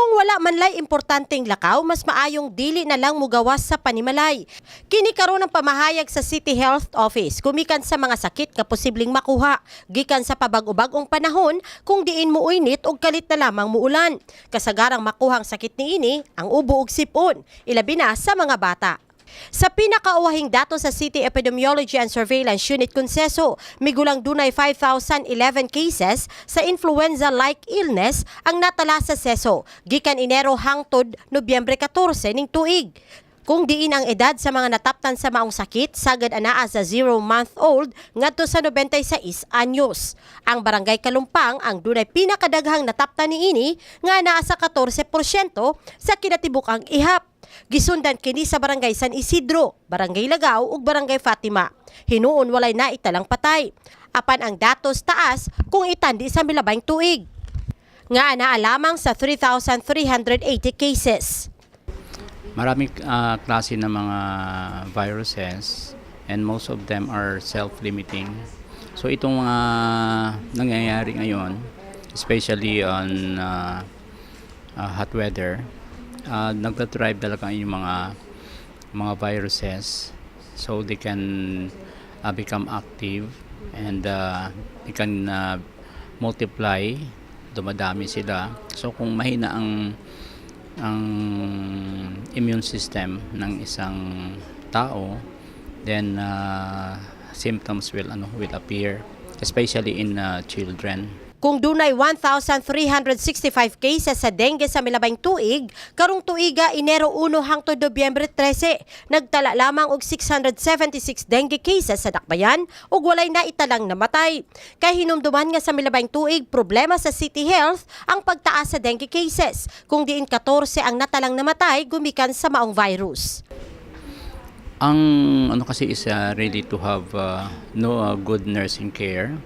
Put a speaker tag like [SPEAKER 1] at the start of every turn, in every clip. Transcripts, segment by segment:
[SPEAKER 1] Kung wala man lay importanteng lakaw, mas maayong dili na lang mugawas sa panimalay. Kini karon ang pamahayag sa City Health Office kumikan sa mga sakit nga posibleng makuha gikan sa pabag-ubagong panahon kung diin mo uinit og kalit na lamang muulan. Kasagarang makuhang sakit niini ang ubo ug sipon, ilabi na sa mga bata. Sa pinakauwahing dato sa City Epidemiology and Surveillance Unit Conceso, migulang dunay 5,011 cases sa influenza-like illness ang natala sa Seso, gikan Enero hangtod Nobyembre 14 ning tuig. Kung diin ang edad sa mga nataptan sa maong sakit, sagad anaa sa 0-month-old ngadto sa 96 anyos. Ang Barangay Kalumpang ang dunay pinakadaghang nataptan niini nga naa sa 14% sa kinatibuk-ang ihap. Gisundan kini sa Barangay San Isidro, Barangay Lagaw ug Barangay Fatima. Hinuon walay naitalang patay. Apan ang datos taas kung itandi sa milabing tuig. Nga naa lamang sa 3,380 cases.
[SPEAKER 2] Maraming klase ng mga viruses and most of them are self-limiting. So itong mga nangyayari ngayon, especially on hot weather, nagtatribe talaga yung mga viruses so they can become active and they can multiply, dumadami sila. So kung mahina ang immune system ng isang tao, then symptoms will appear, especially in children.
[SPEAKER 1] Kung dunay 1,365 cases sa dengue sa milabing tuig, karong tuiga Enero 1 hangtod Nobyembre 13, nagtala lamang og 676 dengue cases sa Dakbayan ug walay na italang namatay. Kay hinumduman nga sa milabing tuig problema sa City Health ang pagtaas sa dengue cases, kung diin 14 ang natalang namatay gumikan sa maong virus.
[SPEAKER 2] Ang kasi is really to have good nursing care.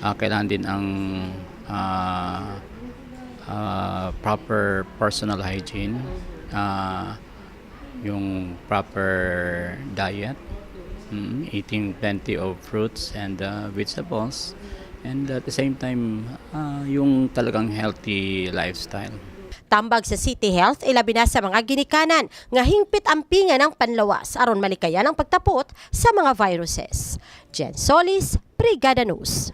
[SPEAKER 2] Kailangan din ang proper personal hygiene, yung proper diet, eating plenty of fruits and vegetables, and at the same time yung talagang healthy lifestyle.
[SPEAKER 1] Tambag sa City Health, ilabi na sa mga ginikanan nga hingpit ampingan ng panlawas aron malikayan ang pagtapot sa mga viruses. Jen Solis, Brigada News.